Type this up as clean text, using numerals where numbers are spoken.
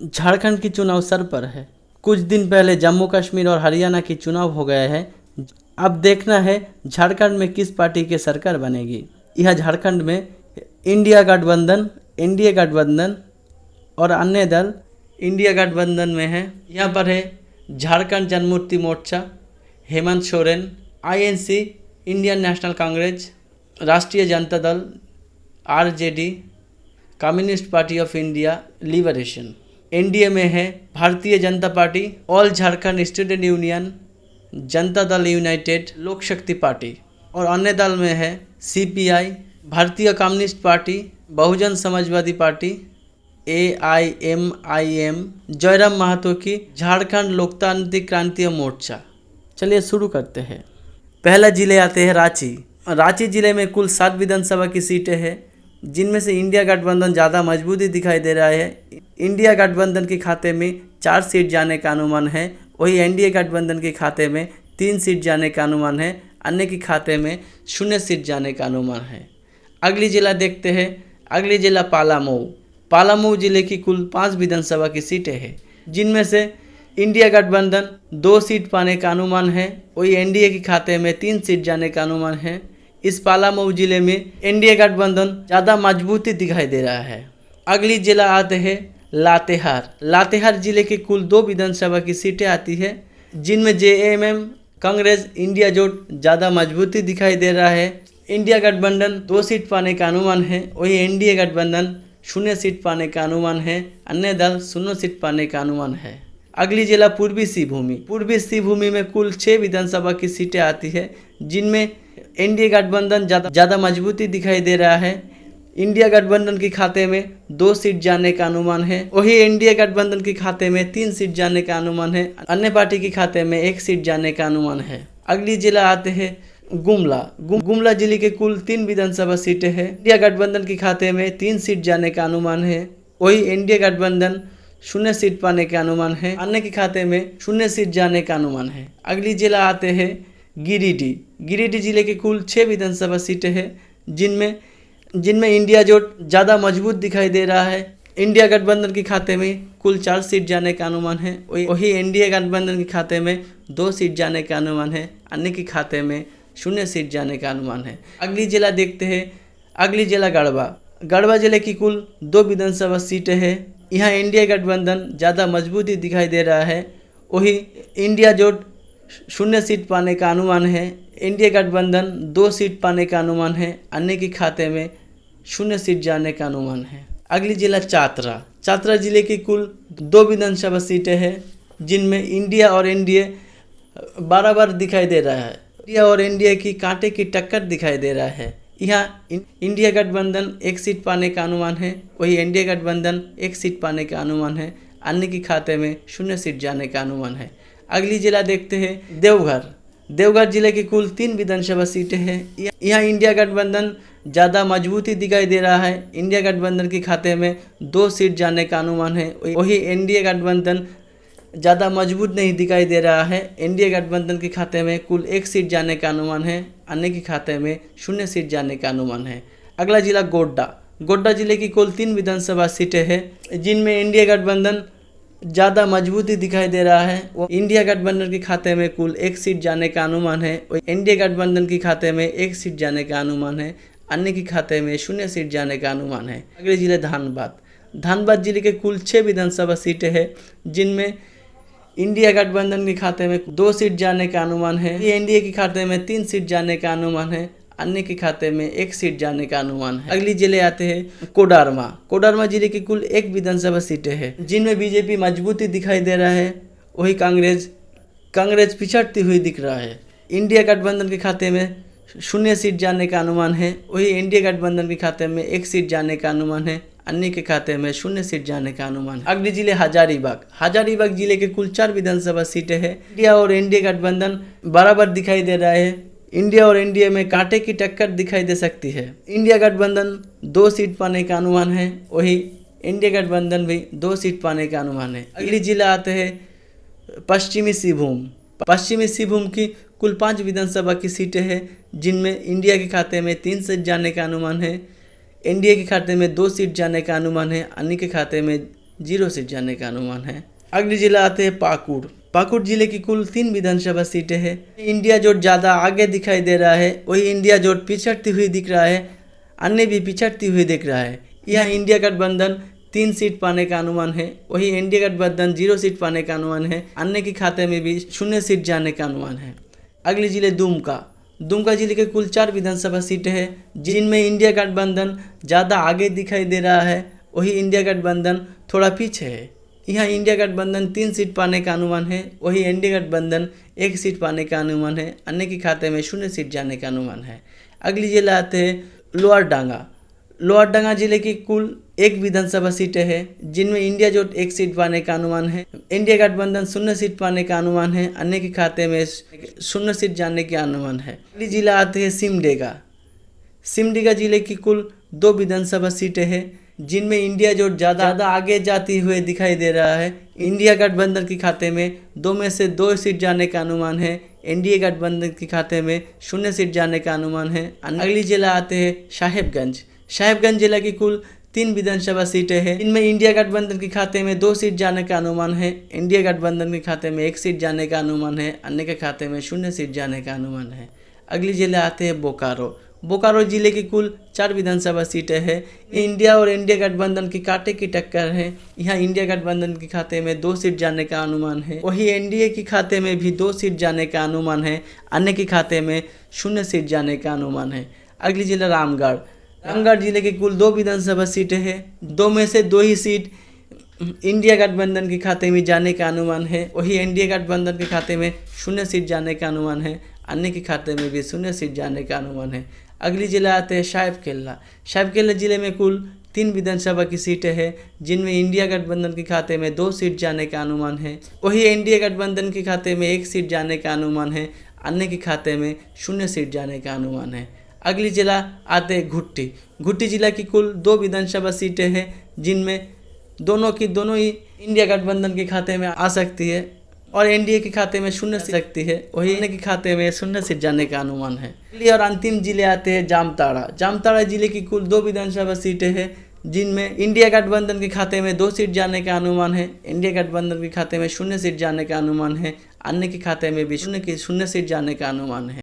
झारखंड की चुनाव सर पर है। कुछ दिन पहले जम्मू कश्मीर और हरियाणा की चुनाव हो गए हैं। अब देखना है झारखंड में किस पार्टी की सरकार बनेगी। यह झारखंड में इंडिया गठबंधन, एनडीए गठबंधन और अन्य दल इंडिया गठबंधन में है। यहाँ पर है Jharkhand Janmukti Morcha, Hemant Soren, INC, Indian National Congress, Rashtriya Janata Dal, RJD, Communist Party of India Liberation. NDA में है Bharatiya Janata Party, All Jharkhand Student Union, Janata Dal United, लोक शक्ति पार्टी। और अन्य दल में है सीपीआई, भारतीय communist party, Bahujan Samajwadi party, AIMIM, Jairam Mahato की झारखंड लोकतांत्रिक क्रांतीय मोर्चा। चलिए शुरू करते हैं। पहला जिले आते हैं रांची। रांची जिले में कुल 7 विधानसभा की सीटें हैं, जिनमें से इंडिया गठबंधन ज़्यादा मजबूती दिखाई दे रहा है। इंडिया गठबंधन के खाते में 4 सीट जाने का अनुमान है, वही एनडीए गठबंधन के खाते में 3 सीट जाने का अनुमान है, अन्य के खाते में 0 सीट जाने का अनुमान है। अगली जिला देखते हैं। अगली जिला पालामऊ। पालामऊ जिले की कुल 5 विधानसभा की सीटें हैं, जिनमें से इंडिया गठबंधन 2 सीट पाने का अनुमान है, वही एनडीए के खाते में 3 सीट जाने का अनुमान है। इस पालामऊ जिले में एनडीए गठबंधन ज़्यादा मजबूती दिखाई दे रहा है। अगली जिला आते हैं लातेहार। लातेहार जिले के कुल 2 विधानसभा की सीटें आती है, जिनमें जेएमएम कांग्रेस इंडिया जोट ज़्यादा मजबूती दिखाई दे रहा है। इंडिया गठबंधन 2 सीट पाने का अनुमान है, वही एनडीए गठबंधन 0 सीट पाने का अनुमान है, अन्य दल 0 सीट पाने का अनुमान है। अगली जिला पूर्वी सिंहभूमि। पूर्वी सिंहभूमि में कुल 6 विधानसभा की सीटें आती है, जिनमें एनडीए गठबंधन ज़्यादा मजबूती दिखाई दे रहा है। इंडिया गठबंधन के खाते में 2 सीट जाने का अनुमान है, वही एनडीए गठबंधन के खाते में 3 सीट जाने का अनुमान है, अन्य पार्टी के खाते में 1 सीट जाने का अनुमान है। अगली जिला आते हैं गुमला। गुमला जिले के कुल 3 विधानसभा सीटें हैं। इंडिया गठबंधन के खाते में 3 सीट जाने का अनुमान है, वही एनडीए गठबंधन 0 सीट पाने का अनुमान है, अन्य के खाते में 0 सीट जाने का अनुमान है। अगली जिला आते हैं गिरिडीह। गिरिडीह जिले के कुल 6 विधानसभा सीटें हैं, जिनमें इंडिया जोट ज़्यादा मजबूत दिखाई दे रहा है। इंडिया गठबंधन के खाते में कुल 4 सीट जाने का अनुमान है, वही एनडीए गठबंधन के खाते में 2 सीट जाने का अनुमान है, अन्य के खाते में 0 सीट जाने का अनुमान है। अगली जिला देखते हैं। अगली जिला गढ़वा। गढ़वा जिले की कुल 2 विधानसभा सीटें हैं। यहाँ इंडिया गठबंधन ज़्यादा मजबूती दिखाई दे रहा है, वही इंडिया जोट 0 सीट पाने का अनुमान है, इंडिया गठबंधन 2 सीट पाने का अनुमान है, अन्य के खाते में 0 सीट जाने का अनुमान है। अगली जिला चातरा। चातरा जिले की कुल 2 विधानसभा सीटें हैं, जिनमें इंडिया और एनडीए बराबर दिखाई दे रहा है। इंडिया और एनडीए की कांटे की टक्कर दिखाई दे रहा है। यहाँ इंडिया गठबंधन 1 सीट पाने का अनुमान है, वही एनडीए गठबंधन 1 सीट पाने का अनुमान है, अन्य के खाते में 0 सीट जाने का अनुमान है। अगली जिला देखते हैं देवघर। देवघर जिले की कुल 3 विधानसभा सीटें हैं। यहाँ इंडिया गठबंधन ज़्यादा मजबूती दिखाई दे रहा है। इंडिया गठबंधन के खाते में 2 सीट जाने का अनुमान है, वही एनडीए गठबंधन ज़्यादा मजबूत नहीं दिखाई दे रहा है। एनडीए गठबंधन के खाते में कुल 1 सीट जाने का अनुमान है, अन्य के खाते में 0 सीट जाने का अनुमान है। अगला जिला गोड्डा। गोड्डा जिले की कुल 3 विधानसभा सीटें हैं, जिनमें इंडिया गठबंधन ज़्यादा मजबूती दिखाई दे रहा है। वो इंडिया गठबंधन के खाते में कुल 1 सीट जाने का अनुमान है, एनडीए गठबंधन के खाते में 1 सीट जाने का अनुमान है, अन्य के खाते में 0 सीट जाने का अनुमान है। अगले जिले धनबाद। धनबाद जिले के कुल 6 विधानसभा सीटें हैं, जिनमें इंडिया गठबंधन के खाते में 2 सीट जाने का अनुमान है, एनडीए के खाते में 3 सीट जाने का अनुमान है, अन्य के खाते में 1 सीट जाने का अनुमान है। अगली जिले आते हैं कोडरमा। कोडरमा जिले की कुल 1 विधानसभा सीटें हैं, जिनमें बीजेपी मजबूती दिखाई दे रहा है, वही कांग्रेस पिछड़ती हुई दिख रहा है। इंडिया गठबंधन के खाते में 0 सीट जाने का अनुमान है, वही एनडीए गठबंधन के खाते में 1 सीट जाने का अनुमान है, अन्य के खाते में 0 सीट जाने का अनुमान है। अगली जिले हजारीबाग। हजारीबाग जिले के कुल 4 विधानसभा सीटें हैं। इंडिया और एनडीए गठबंधन बराबर दिखाई दे रहा है। इंडिया और एनडीए में कांटे की टक्कर दिखाई दे सकती है। इंडिया गठबंधन 2 सीट पाने का अनुमान है, वही एनडीए गठबंधन भी 2 सीट पाने का अनुमान है। अगली जिला आते हैं पश्चिमी सिंहभूम। पश्चिमी सिंहभूम की कुल 5 विधानसभा की सीटें हैं, जिनमें इंडिया के खाते में 3 सीट जाने का अनुमान है, एनडीए के खाते में 2 सीट जाने का अनुमान है, अन्य के खाते में 0 सीट जाने का अनुमान है। अगली जिला आते हैं पाकुड़। पाकुड़ जिले की कुल 3 विधानसभा सीटें हैं। इंडिया जोट ज़्यादा आगे दिखाई दे रहा है, वही इंडिया जोट पिछड़ती हुई दिख रहा है, अन्य भी पिछड़ती हुई दिख रहा है। यह इंडिया गठबंधन 3 सीट पाने का अनुमान है, वही इंडिया गठबंधन 0 सीट पाने का अनुमान है, अन्य के खाते में भी 0 सीट जाने का अनुमान है। अगले जिले दुमका। दुमका जिले के कुल 4 विधानसभा सीटें हैं, जिनमें इंडिया गठबंधन ज़्यादा आगे दिखाई दे रहा है, वही इंडिया गठबंधन थोड़ा पीछे है। यहाँ इंडिया गठबंधन 3 सीट पाने का अनुमान है, वही इंडिया गठबंधन 1 सीट पाने का अनुमान है, अन्य के खाते में 0 सीट जाने का अनुमान है। अगली जिला आते हैं लोअर डांगा। लोअर डांगा जिले की कुल 1 विधानसभा सीटें हैं, जिनमें इंडिया जोट 1 सीट पाने का अनुमान है, इंडिया गठबंधन 0 सीट पाने का अनुमान है, अन्य के खाते में 0 सीट जाने का अनुमान है। अगली जिला आते हैं सिमडेगा। सिमडेगा जिले की कुल 2 विधानसभा सीटें हैं, जिनमें इंडिया जोट ज़्यादा आगे जाती हुए दिखाई दे रहा है। इंडिया गठबंधन के खाते में 2 में से 2 सीट जाने का अनुमान है, एनडीए गठबंधन के खाते में 0 सीट जाने का अनुमान है। अगली जिला आते हैं साहेबगंज। साहेबगंज जिला की कुल 3 विधानसभा सीटें हैं, इनमें इंडिया गठबंधन के खाते में 2 सीट जाने का अनुमान है, इंडिया गठबंधन के खाते में 1 सीट जाने का अनुमान है, अन्य के खाते में 0 सीट जाने का अनुमान है। अगली जिला आते हैं बोकारो। बोकारो जिले की कुल 4 विधानसभा सीटें हैं, इंडिया और इंडिया गठबंधन की कांटे की टक्कर है। यहाँ इंडिया गठबंधन के खाते में 2 सीट जाने का अनुमान है, वही एनडीए के खाते में भी 2 सीट जाने का अनुमान है, अन्य के खाते में 0 सीट जाने का अनुमान है। अगली जिला रामगढ़। रामगढ़ जिले की कुल 2 विधानसभा सीटें हैं, 2 में से 2 ही सीट इंडिया गठबंधन के खाते में जाने का अनुमान है, वही एनडीए गठबंधन के खाते में 0 सीट जाने का अनुमान है, अन्य के खाते में भी 0 सीट जाने का अनुमान है। अगली जिला आते हैं साहेबकेला। साहेबकेला जिले में कुल 3 विधानसभा की सीटें हैं, जिनमें इंडिया गठबंधन के खाते में 2 सीट जाने का अनुमान है, वही एनडीए गठबंधन के खाते में 1 सीट जाने का अनुमान है, अन्य के खाते में 0 सीट जाने का अनुमान है। अगली जिला आते हैं घुट्टी। घुट्टी जिला की कुल 2 विधानसभा सीटें हैं, जिनमें दोनों ही इंडिया गठबंधन के खाते में आ सकती है और एनडीए के खाते में 0 सीट सकती है, वही अन्य के खाते में 0 सीट जाने का अनुमान है। और अंतिम जिले आते हैं जामताड़ा। जामताड़ा जिले की कुल 2 विधानसभा सीटें हैं, जिनमें इंडिया गठबंधन के खाते में 2 सीट जाने का अनुमान है, इंडिया गठबंधन के खाते में 0 सीट जाने का अनुमान है, अन्य के खाते में भी 0 सीट जाने का अनुमान है।